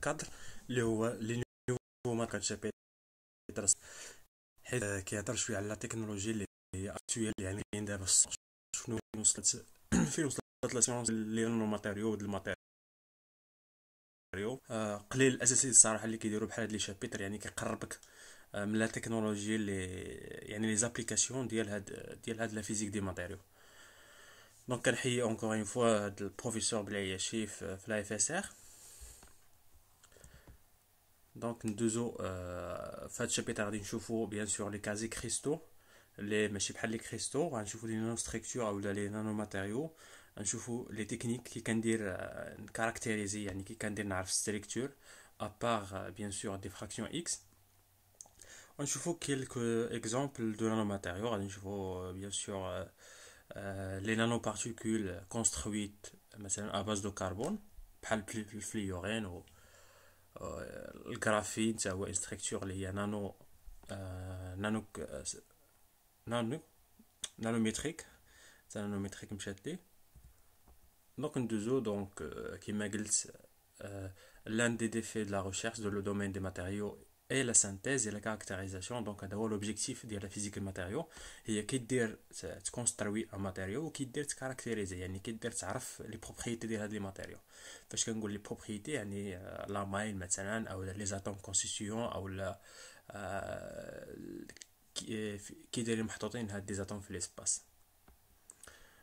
كادر اللي هو لي نيفو ماركات شابيتر، حيت كيهضر شويه على لا تكنولوجي اللي هي اكطويل، يعني كاين دابا شنو وصلت فين وصلت لا سيونس لي نانو ماتيريو د الماتيريو. قليل الاساسي الصراحه اللي كيديروا بحال هاد لي شابيتر، يعني كيقربك من لا تكنولوجي اللي يعني لي زابليكاسيون ديال هاد لا فيزيك دي ماتيريو. دونك كنحيي اونكور اون فوا هاد البروفيسور بالعياشي في لا اف اس ار. دونك ندوزو في هاد الشابيتر غادي نشوفو بيان سور لي كازي كريستو اللي ماشي بحال لي كريستو، غنشوفو لي نانو ستركتور اولا لي نانو ماتيريو، غنشوفو لي تكنيك كي كندير نكاركتيريزي، يعني كي كندير نعرف ستركتور ابار بيان سور دي فراكسيون اكس. غنشوفو كيلكو اكزامبل دو نانو ماتيريو، غادي نشوفو بيان سور لي نانو بارتيكول كونسترويت مثلا اباز دو كربون بحال الفليورين و الجرافين تا هو ستركتور اللي هي نانو نانو نانو نانوميتريك، تا نانوميتريك مشات ليه. دونك ندوزو دونك كيما قلت l'un des défis de la recherche dans le domaine des matériaux est la synthèse et la caractérisation. Donc هذا هو l'objectif ديال la physique الماتيريو، هي كي دير تكونستروي ان ماتيريو وكي دير تكاركتيريزي، يعني كي دير تعرف لي بروبريتي ديال هاد لي ماتيريو. فاش كنقول لي بروبريتي يعني لا مايل مثلا او لي زاتوم كونستيتيون او لا كي دايرين محطوطين هاد دي زاتوم في ليسباس.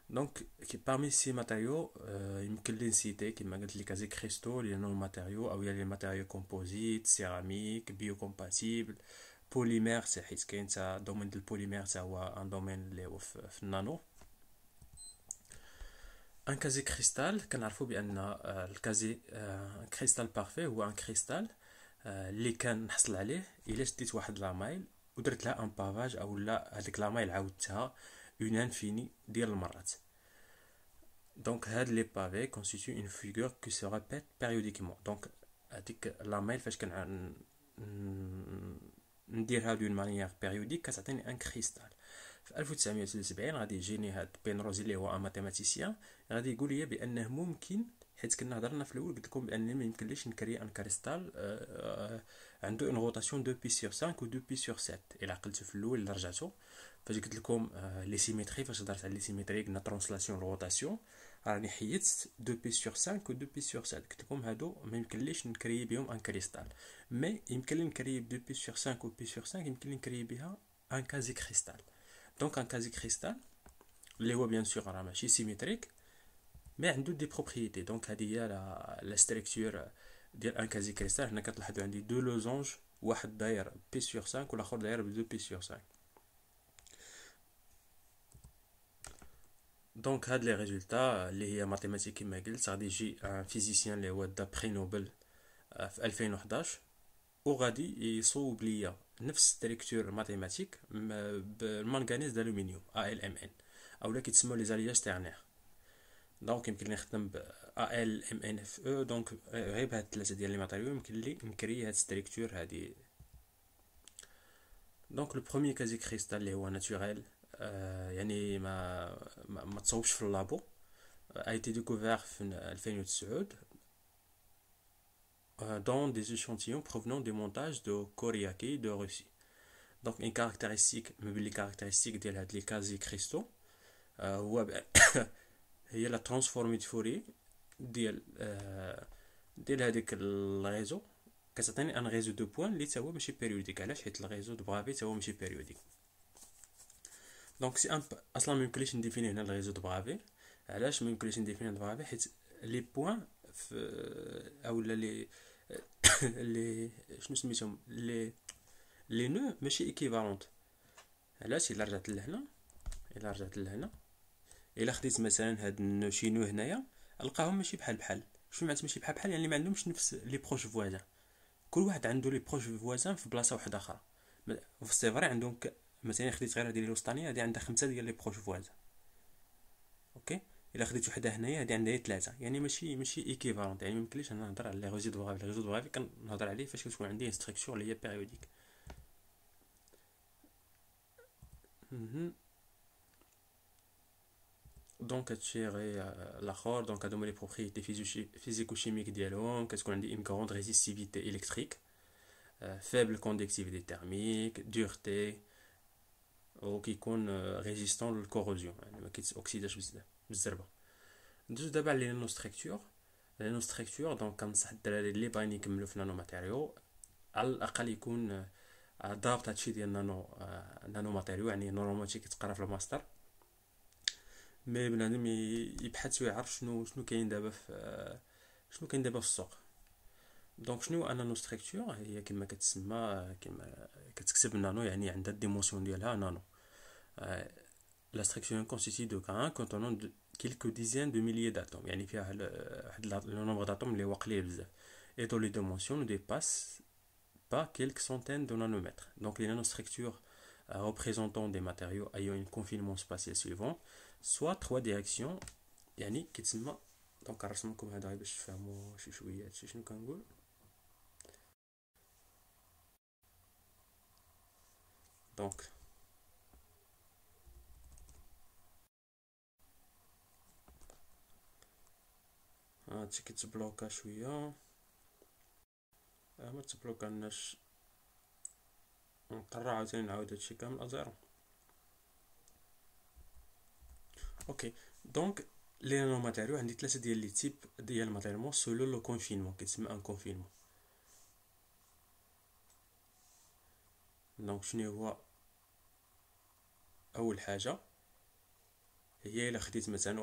دونك parmi ces matériaux يمكن لي نسيتي كيما قلت لي كازي كريستو لي نون ماتيريو او لي ماتيريو كومبوزيت سيراميك بيو كومباتيبل بوليمير، حيت كاين تا دومين ديال البوليمير تا هو ان دومين اللي هو في النانو. ان كازي كريستال كنعرفوا بان الكازي كريستال بارفي هو ان كريستال اللي كان نحصل عليه الا شديت واحد لامايل ودرت لها ان بافاج او لا هذيك لامايل عاودتها اون انفيني ديال المرات. Donc, les pavés constituent une figure qui se répète périodiquement. Donc, la mail fait que نديرها d'une manière périodique كتعطيني ان كريستال. في 1973 غادي يجيني هاد بينروزي اللي هو ان ماتيماتيسيان، غادي يقول لي بانه ممكن، حيت كنا هضرنا في الاول قلت لكم بان ما يمكنليش نكري ان كريستال عنده اون روتاسيون 2 بي سور 5 و 2 بي سور 7. الا عقلتو في الاول اللي رجعتو فاش قلت لكم لي سيميتري، فاش هضرت على لي سيميتري قلنا ترانسلاسيون روتاسيون، راني حيدت 2 بي سور 5 و 2 بي سور 7. قلت لكم هادو ما يمكنليش نكري بهم ان كريستال، مي يمكن لي نكري ب 2 بي سور 5 و بي سور 5 يمكن لي نكري بها ان كازي كريستال. دونك ان كازي كريستال اللي هو بيان سور راه ماشي سيميتريك مي عنده دي بروبريتي. دونك هذه هي لا ستركتور ديال ان كازي كريستال. هنا كتلاحظوا عندي دو لوزونج، واحد داير بي سور 5 والاخر داير ب 2 بي سور 5. دونك هاد لي ريزولتا اللي هي ماتيماتيك كما قلت غادي يجي ان فيزيسيان اللي هو دا بري نوبل في 2011 وغادي يصوب ليا نفس ستركتور ماتيماتيك بالمنغنيز دالومنيوم AlMn اولا كيتسموا لي زالياج تيرنير. دونك يمكن لي نخدم ب AlMnFe. دونك غير بهاد الثلاثه ديال لي ماتيريو يمكن لي نكري هاد ستركتور هادي. دونك لو بروميير كازي كريستال اللي هو ناتوريل، يعني ما تصوبش في اللابو، a été découvert في 2009 dans des échantillons provenant des montages de Koryaki de Russie. Donc une caractéristique من les caractéristiques ديال هاد لي كازي كريستو هو هي لا ترانسفورمي فوري ديال هذيك الريزو، كتعطيني ان ريزو دو بوين اللي هو ماشي بيريوديك. علاش؟ حيت الريزو دو برافي هو ماشي بيريوديك. دونك سي اصلا ما يمكنليش نديفيني هنا الريزو دو برافي. علاش ما يمكنليش نديفيني دو برافي؟ حيت لي بوين اولا لي شنو سميتهم لي نو ماشي ايكيفالونت. علاش؟ الا خديت مثلا هاد النو شي نو هنايا القاهم ماشي بحال. شنو معنات ماشي بحال يعني ما عندهمش نفس لي بروش فوازان. كل واحد عنده لي بروش فوازان في بلاصه واحده اخرى. سي فري عندهم مثلا خديت غير هذه الوسطانيه هذه عندها 5 ديال لي بروش فوازان. اوكي، الا خديت وحده هنايا هذه عندها 3، يعني ماشي ايكيفالونت. يعني ميمكنليش انا نهضر على لي ريزو دو برافي. لي ريزو دو برافي كنهضر عليه فاش كتكون عندي ستركتور اللي هي بيريوديك. دونك هادشي غير الاخر. دونك هادو هما لي بروبريتي فيزيكو شيميك ديالهم. كتكون عندي اون غروند ريزيستيفيتي الكتريك، فaible conductivité thermique, dureté، وكيكون ريزيستون للكوروزيون، يعني ما كيتوكسيداش بزاف بالزربه. ندوز دابا على لي نانو ستركتور. لي نانو ستركتور دونك كنصح الدراري اللي باغيين يكملوا في نانو ماتيريو على الاقل يكون ضابط هادشي ديال نانو ماتيريو، يعني نورمالمون كيتقرا في الماستر. مي بنادم يبحث ويعرف شنو كاين دابا في شنو كاين دابا في السوق. دونك شنو ان نانو ستركتور؟ هي كما كتسمى، كما كتكتب نانو يعني عندها الديمونسيون ديالها نانو. لا ستركتور كونستيتي دو غران كونتونون دو كيلكو ديزين دو ميليي داتوم، يعني فيها واحد لو نومبر داتوم اللي هو قليل بزاف. اي دو لي ديمونسيون نو ديباس pas quelques centaines de nanomètres. Donc les nanostructures représentant des matériaux ayant un confinement spatial suivant, soit trois directions. يعني كيتسمى دونك كنرسم لكم هذا باش تفهموا شي شويه هادشي شنو كنقول. دونك هادشي كيتبلوكا شويه، ما تبلوكاناش، نضطر عاوتاني نعاود هادشي كامل ازيرو. اوكي دونك لي نانو ماتيريو عندي ثلاثه ديال لي تيب ديال الماتيريو سولو لو كونفينمون، كيتسمى ان كونفينمون. دونك شنو هو اول حاجه؟ هي الا خديت مثلا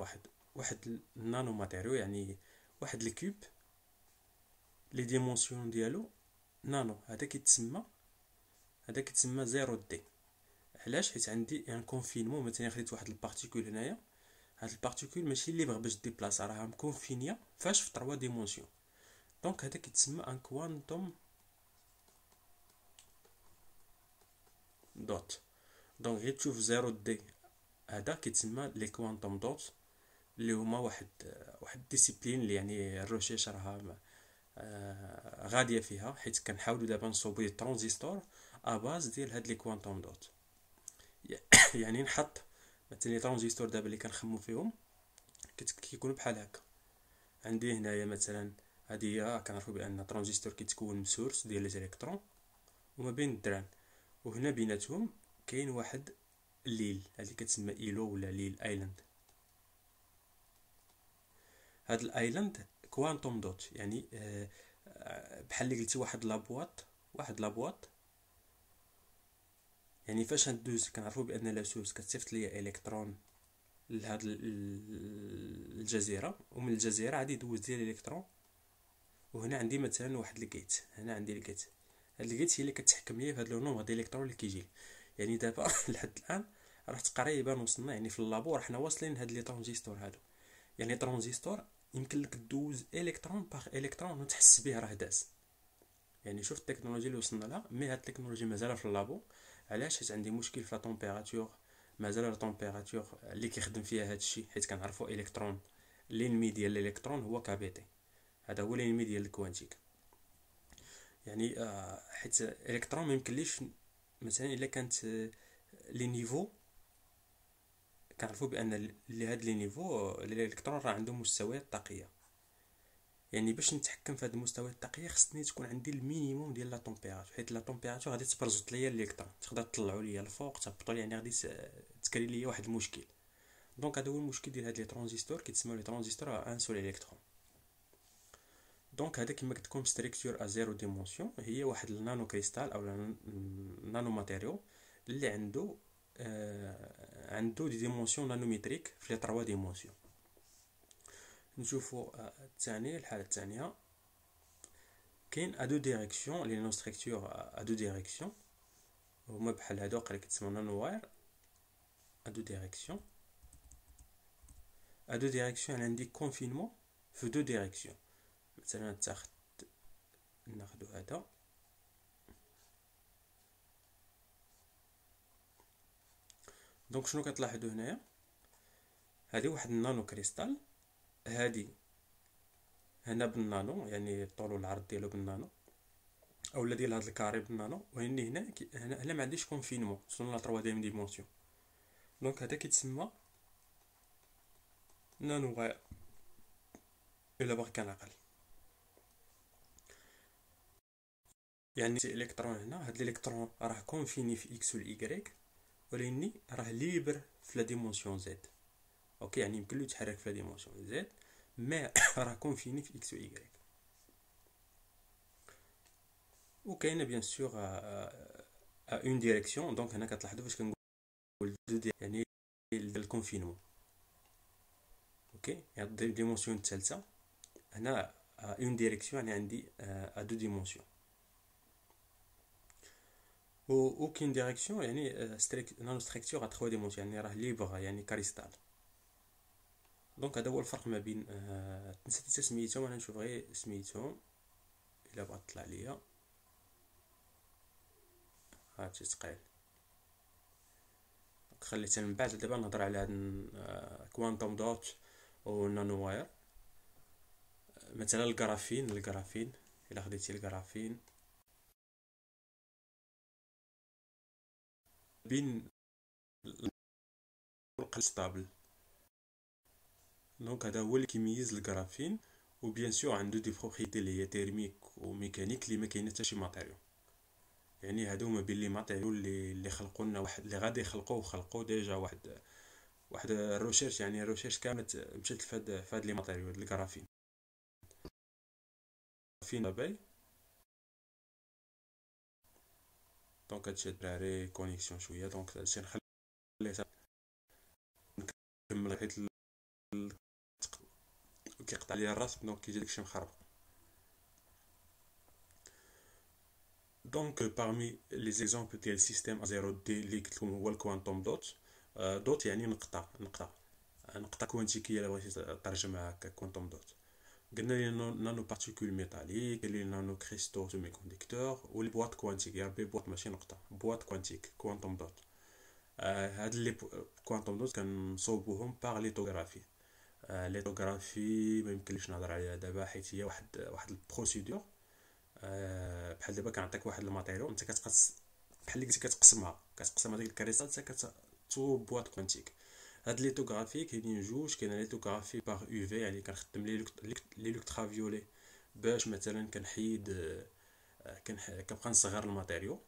واحد النانو ماتيريو، يعني واحد الكوب لي ديمونسيون ديالو نانو، هذا كيتسمى زيرو دي. علاش؟ حيت عندي ان كونفينمون. مثلا خديت واحد البارتيكول هنايا، هاد البارتيكول ماشي اللي بغا باش ديبلاصا، راها مكونفينيا فاش في 3 ديمونسيون. دونك هذا كيتسمى ان كوانتوم دوت. دونك غير تشوف زيرو دي، هذا كيتسمى لي كوانتوم دوت، اللي هما واحد ديسيبلين اللي يعني الروشيش راها غاديه فيها، حيت كنحاولوا دابا نصوبوا لي ترانزستور اباز ديال هاد لي كوانتوم دوت. يعني نحط مثلا لي ترانزستور دابا اللي كنخمو فيهم كيكونوا بحال هكا. عندي هنايا مثلا هادي هي كنعرفوا بان ترانزستور كيتكون من سورس ديال لي الكترون وما بين الدران، وهنا بيناتهم كاين واحد الليل، هذه كتسمى ايلو ولا ليل ايلاند. هاد الايلاند كوانتوم دوت، يعني بحال اللي قلتي واحد لابواط. يعني فاش ندوز كنعرفوا بان لا سورس كتصيفط ليا الكترون لهاد الجزيره، ومن الجزيره غادي يدوز ديال الالكترون. وهنا عندي مثلا واحد الكيت، هنا عندي الكيت. هاد الكيت هي اللي كتحكم ليا في هاد لو نومبر ديال الالكترون اللي كيجي. يعني دابا لحد الان راه تقريبا وصلنا، يعني في اللابور حنا واصلين هاد لي ترانزستور هادو. يعني ترانزستور يمكن لك دوز الكترون باغ الكترون وتحس به راه داز. يعني شوف التكنولوجيا اللي وصلنا لها. مي هاد التكنولوجيا مازال في اللابو. علاش؟ حيت عندي مشكل في لا طومبيراتور. مازال لا طومبيراتور اللي كيخدم فيها هاد الشيء، حيت كنعرفوا الكترون لينمي ديال الالكترون هو كابيتي، هذا هو لينمي ديال الكوانتيك. يعني حيت الالكترون ما يمكنليش مثلا الا كانت لي نيفو، كنعرفوا بان هاد لي نيفو الالكترون راه عنده مستويات طاقيه. يعني باش نتحكم في هاد المستويات الطاقيه خصني تكون عندي المينيموم ديال لا طومبيراتور، حيت لا طومبيراتور غادي تبرزط ليا الالكترون، تقدر تطلعوا ليا الفوق تهبطوا لي، يعني غادي تكري ليا واحد المشكل. دونك هذا هو المشكل ديال هاد لي ترانزستور، كيتسموا لي ترانزستور ان سول الكترون. دونك هذا كما قلت لكم ستركتور ا زيرو ديمونسيون، هي واحد النانو كريستال او نانو ماتيريو اللي عنده دي ديمونسيون نانوميتريك في 3 ديمونسيون. نشوفوا الثاني، الحاله الثانيه كاين ا دو ديريكسيون لي نانو ستركتور ا دو ديريكسيون، هما بحال هادو قريب كيتسموا نانو واير. ا دو ديريكسيون يعني عندي كونفينمون في 2 ديريكسيون. مثلا ناخدو هذا، دونك شنو كتلاحظوا هنايا؟ هذه واحد النانو كريستال، هذه هنا بالنانو، يعني الطول والعرض ديالو بالنانو، اولا ديال هذا الكاري بالنانو. وهني هنا ما عنديش كونفينمون، وصلنا ل 3 ديمونسيون. دونك هذا كيتسمى نانو واير الا بغا كان عقل. يعني الالكترون هنا، هاد الالكترون راه كونفيني في اكس و الايكغيك، ولكن راه ليبر في لا ديمونسيون زد. اوكي، يعني يمكن له يتحرك في لا ديمونسيون زد، مي راه كونفيني في اكس و ايكغيك. وكاينه بيان سور اون ديريكسيون. دونك هنا كتلاحظوا فاش كنقول يعني الكونفينمون. اوكي، يعني الديمونسيون الثالثه هنا اون ديريكسيون، يعني عندي دو ديمونسيون. و كاين ديريكسيون يعني نانو ستركتور ا 3 ديمونسيون، يعني راه ليبر يعني كريستال. دونك هذا هو الفرق ما بين نسيت حتى سميتهم، انا نشوف غير سميتهم الا بغات تطلع ليا. هادشي ثقيل، خليتها من بعد. دابا نهضر على هاد كوانتوم دوت و نانو واير. مثلا الجرافين الا خديتي الجرافين بين ستابل. دونك هذا هو اللي كيميز الجرافين. وبيان سور عنده دي بروبريتي اللي هي تيرميك وميكانيك اللي ما كاينه حتى شي ماتيريو. يعني هادو ما بين لي ماتيريو اللي خلقوا لنا واحد، اللي غادي خلقوا ديجا واحد الروشيرش، يعني الروشيرش كامله مشات فهاد لي ماتيريو، هاد الجرافين. فين باي. دونك هادشي الدراري كونيكسيون شويه، دونك هادشي نخليها نكمل حيت كيقطع ليا الراس، دونك كيجي داكشي مخرب. دونك parmi les exemples ديال السيستيم زيرو دي اللي قلت لكم هو الكوانتوم دوت. دوت يعني نقطه كوانتيكيه، الا بغيتي ترجمها هكا كوانتوم دوت. قلنا لي نانو بارتيكول ميتاليك، لي نانو كريستو سيمي كونديكتور، ولي بواط كوانتيك. يا ربي بواط ماشي نقطه، بواط كوانتيك كوانتوم دوت. هاد لي كوانتوم دوت كنصوبوهم باغ ليتوغرافي. ليتوغرافي ما يمكنليش نهضر عليها دابا، حيت هي واحد البروسيدور. بحال دابا كنعطيك واحد الماتيريال، انت كتقص بحال اللي قلتي كتقسم هذيك الكريستال حتى كتصوب بواط كوانتيك. هاد ليتوغرافي كاينين جوج. كاين ليتوغرافي باغ يو في، يعني كنخدم لي لوكترا فيولي باش مثلا كنبقى نصغر الماتيريال.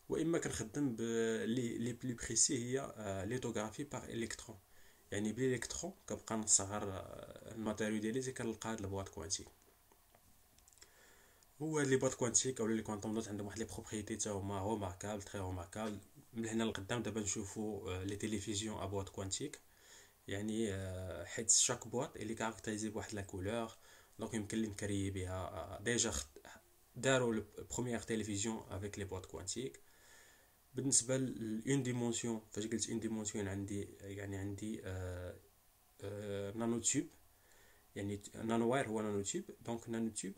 واما كنخدم لي بلي بريسي، هي ليتوغرافي باغ الكترون، يعني بالالكترون كنبقى نصغر الماتيريال ديالي حتى كنلقى هاد البواط كوانتيك. هو لي بواط كوانتيك او لي كوانتوم دوت عندهم واحد لي بروبريتي حتى هما روماركابل، تري روماركابل. من هنا لقدام دابا نشوفوا لي تيليفزيون ا بواط كوانتيك، يعني حيت شاك بواط اللي كاركتيزي بواحد لا كولور. دونك يمكن لي نكري بها. ديجا داروا البروميير تيليفزيون افيك لي بواط كوانتيك. بالنسبه لون ديمونسيون، فاش قلت اون ديمونسيون عندي يعني عندي نانو تيوب، يعني نانو واير هو نانو تيوب. دونك نانو تيوب،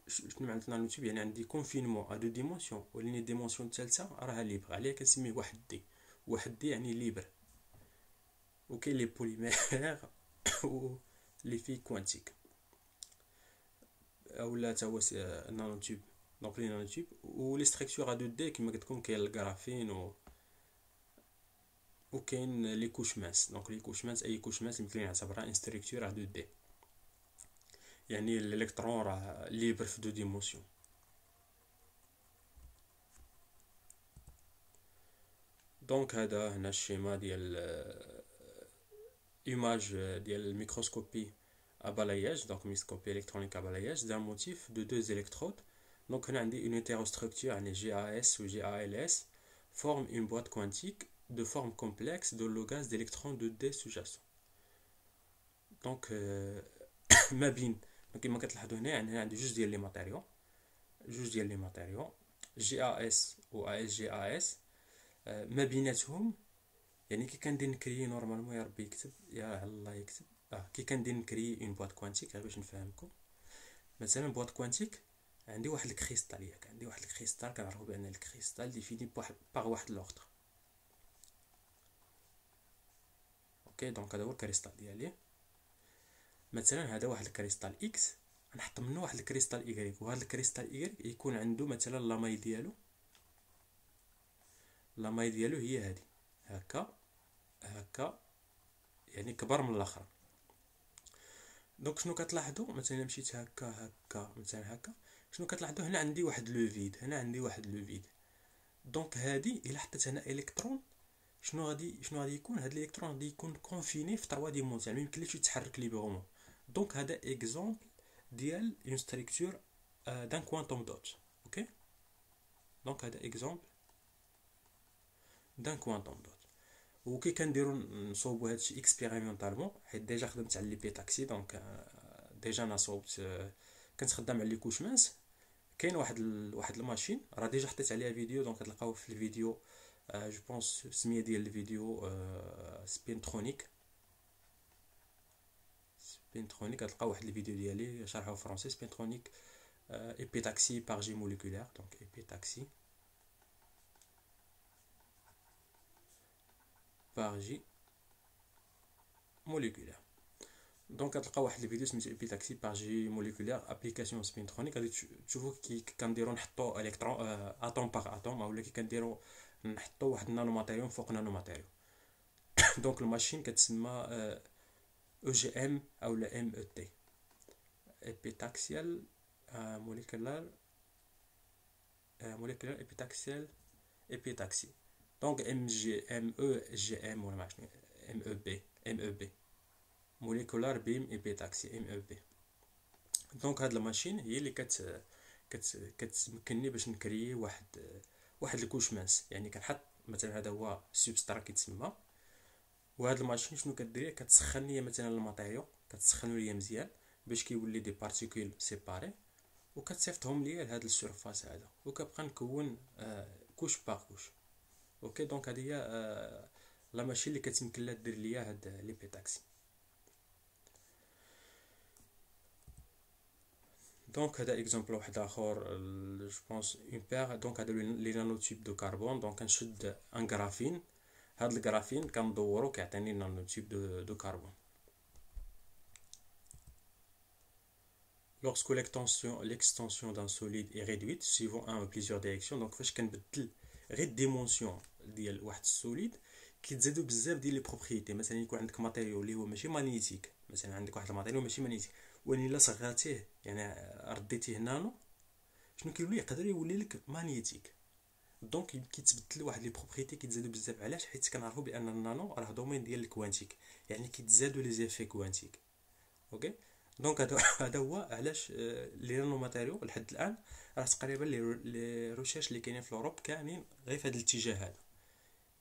شنو معنات نانو تيوب؟ يعني عندي كونفينمون ا دو ديمونسيون، ولكن الديمونسيون الثالثه راها ليبر. عليها كنسميه واحد دي. واحد دي يعني ليبر. وكاين لي بوليمير و لي في كوانتيك اولا تا هو نانو تيوب. دونك لي نانو تيوب و لي ستركتور ا دو دي كما قلت لكم. كاين الجرافين وكاين لي كوش ماس. دونك لي كوش ماس، اي كوش ماس يمكن نعتبرها ان ستركتور ا دو دي، يعني الالكترون راه ليبر في دو ديمونسيون. دونك هذا هنا الشيما ديال ايماج ديال الميكروسكوبي ا balayage. دونك ميكروسكوبي الكترونيك ا balayage d'un motif de deux électrodes. دونك هنا عندي une hétérostructure يعني GAS و GALS forme une boîte quantique de forme complexe de lot gaz d'électrons de D sous-jacents. دونك ما بين كما كتلاحظوا هنا، يعني عندي جوج ديال لي ماتيريو GAS و ASGAS. ما بيناتهم يعني كي كندير نكري نورمالمون، يا ربي يكتب، يا الله يكتب. كي كندير نكري اون بواط كوانتيك، غير باش نفهمكم. مثلا بواط كوانتيك عندي واحد الكريستال، ياك عندي واحد الكريستال كنعرفوا بان الكريستال ديفيني بواحد باغ واحد لوغتر. اوكي، دونك هذا هو الكريستال ديالي. مثلا هذا واحد الكريستال اكس، نحط منه واحد الكريستال ايغريك، وهذا الكريستال ايغريك يكون عنده مثلا لاماي ديالو هي هذه هكا، يعني كبر من الاخر. دونك شنو كتلاحظوا مثلا مشيت هكا مثلا هكا، شنو كتلاحظوا هنا عندي واحد لو فيد، هنا عندي واحد لو فيد. دونك هادي الا حطيت هنا الكترون، شنو غادي يكون هاد الالكترون غادي يكون كونفيني في 3 ديمونسيون، ما يمكنليش يتحرك ليبرمون. دونك هذا اكزومبل ديال اون ستركتور دان كوانتوم دوت. اوكي، دونك هذا اكزومبل دان كوانتوم دوت. وكي كنديرو نصوبو هادشي اكسبيريمونطالمون، حيت ديجا خدمت على لي بيتاكسي، دونك ديجا انا صوبت كنت خدام على لي كوش ماس. كاين واحد الماشين راه ديجا حطيت عليها فيديو، دونك تلقاوه في الفيديو. جو بونس السميه ديال الفيديو سبينترونيك. سبينترونيك غتلقاو واحد الفيديو ديالي شرحه فرونسي، سبينترونيك épitaxie par jet moléculaire. Donc épitaxie par jet moléculaire. دونك غتلقى واحد الفيديو سميتو ابيتاكسي باغ جي موليكولير ابليكاسيون سبينترونيك. غادي تشوفوا كي كنديروا نحطوا الكترون اتوم باغ اتوم، اولا كي كنديروا نحطوا واحد النانو ماتيريو فوق نانو ماتيريو. دونك الماشين كتسمى او جي ام اولا ام او تي، ابيتاكسيال موليكولار ابيتاكسيال ابيتاكسي. دونك ام جي ام او جي ام ولا ما شنو، ام او بي، ام او بي موليكولار بيم ابيتاكسي، ام او بي. دونك هاد الماشين هي اللي كتمكنني باش نكريي واحد الكوش ماس. يعني كنحط مثلا هذا هو سبسترا كيتسمى، وهاد الماشين شنو كدير، كتسخن ليا مثلا الماتيريو، كتسخنو ليا مزيان باش كيولي دي بارتيكول سيباري، وكتصيفطهم ليا لهاد السيرفاس هذا، وكنبقى نكون كوش باغ كوش. اوكي، دونك هذه هي لا ماشين اللي كتمكن لها دير ليا هاد لي بيتاكسي. دونك هذا اكزومبل واحد اخر، جو بونس اون بير. دونك هذا لي نانوتيب دو كربون. دونك كنشد ان غرافين، هاد الغرافين كندورو كيعطيني نانوتيب دو كربون. Lorsque l'extension d'un solide est réduite suivant un ou plusieurs directions. دونك فاش كنبدل غير الديمونسيون ديال واحد السوليد كيتزادوا بزاف ديال لي بروبريتي. مثلا يكون عندك ماتيريو اللي هو ماشي مانيتيك، مثلا عندك واحد الماتيريو ماشي مانيتيك، ولكن الا صغرتيه يعني رديتيه نانو، شنو كيولي، يقدر يولي لك مانيتيك. دونك كيتبدل واحد لي بروبريتي كيتزادوا بزاف. علاش؟ حيت كنعرفوا بان النانو راه دومين ديال الكوانتيك، يعني كيتزادوا لي زيفي كوانتيك. اوكي، دونك هذا هو علاش لي نانو ماتيريو لحد الان راه تقريبا لي ريشيرش اللي كاينين في الاوروب كاملين غير في هذا الاتجاه هذا،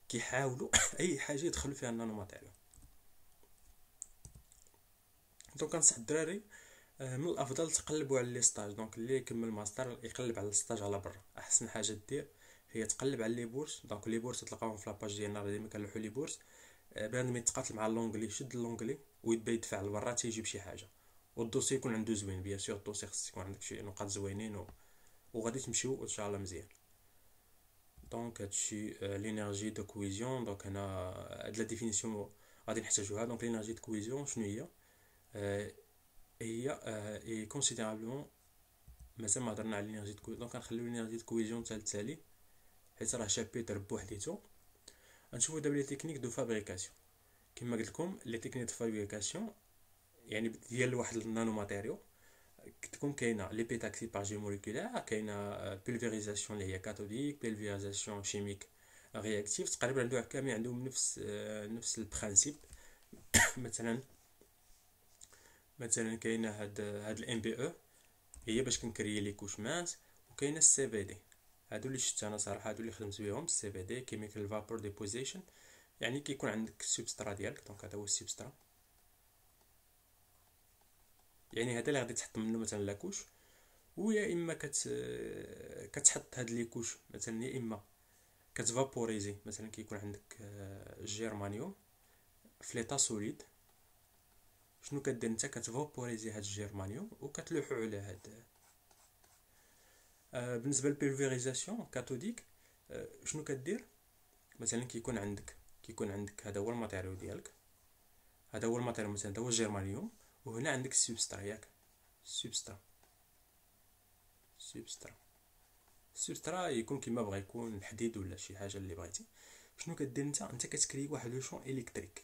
كيحاولوا اي حاجه يدخلوا فيها النانو ماتيريو. دونك كنصح الدراري من الافضل تقلبوا على لي ستاج. دونك اللي يكمل ماستر يقلب على الستاج على برا. احسن حاجه دير هي تقلب على لي بورس. دونك لي بورس تلقاوهم في لاباج ديالنا، ديما كنلوحوا لي بورس. بنادم يتقاتل مع اللونجلي، شد اللونجلي ويبدا يدفع لبرا تيجيب شي حاجه، والدوسي يكون عنده زوين. بيان سور الدوسي خص يكون عندك شي نقاط زوينين وغادي تمشيو ان شاء الله مزيان. دونك هادشي لينيرجي دو كويزيون. دونك هنا هاد لا ديفينيسيون غادي نحتاجوها. دونك لينيرجي دو كويزيون شنو هي؟ هي اي كونسيديرابلمون. مازال ما هضرنا على لينيرجي دو كويزيون، دونك غنخليو لينيرجي دو كويزيون حتى التالي، حيت راه شابيتر بوحديتو. غنشوفو دابا لي تكنيك دو فابريكاسيون. كما قلت لكم لي تكنيك دو فابريكاسيون يعني ديال واحد النانو ماتيريو تكون كاينه ليبيتاكسي باغ جي موليكولير، كاينه بولفيريزاسيون اللي هي كاثوديك، بولفيريزاسيون شيميك رياكتيف. تقريبا عندهم كامل عندهم نفس البرانسيپ. مثلا كاينه هاد الام بي او هي باش كنكري لي كوش ماس، وكاينه السي في دي. هادو اللي شفت انا صراحه، هادو اللي خدمت بهم. السي في دي كيميكال فابور ديبوزيشن، يعني كيكون عندك السبسترا ديالك. دونك هذا هو السبسترا، يعني هذا اللي غادي تحط منه مثلا لاكوش. ويا اما كتحط هاد لي كوش مثلا، يا اما كتفابوريزي. مثلا كيكون عندك الجيرمانيوم في ليطا سوليد، شنو كدير انت؟ كتفابوريزي هاد الجيرمانيوم وكتلوحو على هاد. بالنسبه للبولفيريزاسيون كاثوديك شنو كدير؟ مثلا كيكون عندك هذا هو الماتيريو ديالك، هذا هو الماتيريو مثلا هذا هو الجيرمانيوم، وهنا عندك السبسترا ياك، السبسترا يكون كيما بغا، يكون الحديد ولا شي حاجه اللي بغيتي. شنو كدير انت كتكري واحد لو شون الكتريك،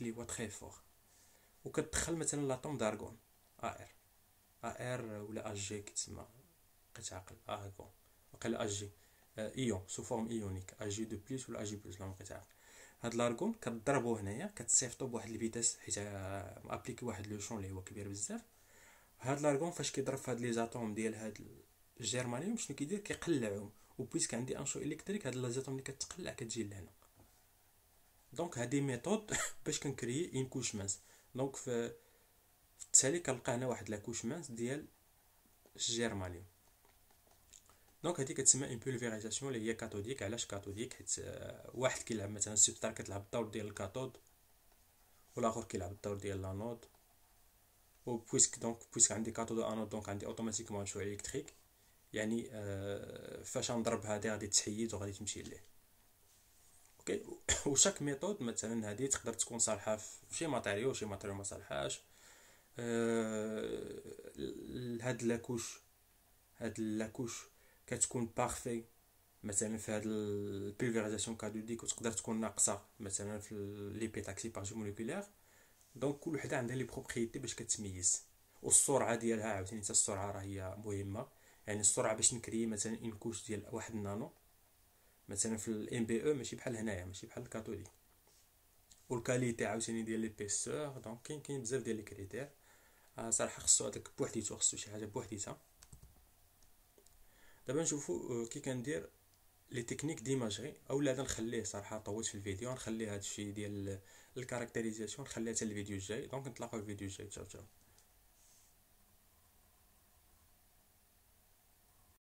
اللي هو تري فور. وكتدخل مثلا لاطوم دارغون ار ولا جي كيتسمى، بقيت عاقل ارغون وقيلا جي ايون سو فورم ايونيك جي دو بليس ولا جي بلس، لا بقيت عاقل. هاد لارغون كتضربو هنايا كتصيفطو بواحد الفيتاس حيت ابليكي واحد لو شون اللي هو كبير بزاف. هاد لارغون فاش كيضرب في هاد لي زاتوم ديال هاد الجيرمانيوم شنو كيدير كيقلعهم، وبويسك عندي ان شو الكتريك هاد لي زاتوم اللي كتقلع كتجي لهنا. دونك هادي ميثود باش كنكريي اون كوش مانس. دونك في التالي كنلقى هنا واحد لا كوش مانس ديال الجيرمانيوم. دونك هادي كتسمى اون بولفيريزاسيون اللي هي كاتوديك. علاش كاتوديك؟ حيت واحد كيلعب مثلا السبستار كتلعب الدور ديال الكاثود والاخر كيلعب الدور ديال لانود، و بويسك عندي كاثود و انود دونك عندي اوتوماتيكمون شعاع الكتريك، يعني فاش نضرب هادي غادي تحيد وغادي تمشي ليه. اوكي. وشاك ميثود مثلا هادي تقدر تكون صالحه في شي ماتيريو، شي ماتيريو ما صالحاش. هاد لاكوش كتكون بارفي مثلا في هاد البولفيريزاسيون كادوديك، وتقدر تكون ناقصه مثلا في ليبيتاكسي موليكولير. دونك كل وحده عندها لي بروبريتي باش كتميز، والسرعه ديالها عاوتاني حتى السرعه راه هي مهمه. يعني السرعه باش نكري مثلا ان كوش ديال واحد النانو مثلا في الام بي او ماشي بحال هنايا، ماشي بحال الكاثوديك. والكاليتي عاوتاني ديال ليبيسور. دونك كاين بزاف ديال لي كريتير. صراحه خصو هذاك بوحديتو، خصو شي حاجه بوحديتها. دابا نشوفو كي كندير لي تكنيك ديماجري، اولا هذا نخليه صراحه طولت في الفيديو، نخلي هذا الشيء ديال الكاركتيريزاسيون نخليها حتى الفيديو الجاي. دونك نتلاقاو في الفيديو الجاي. تشاو تشاو.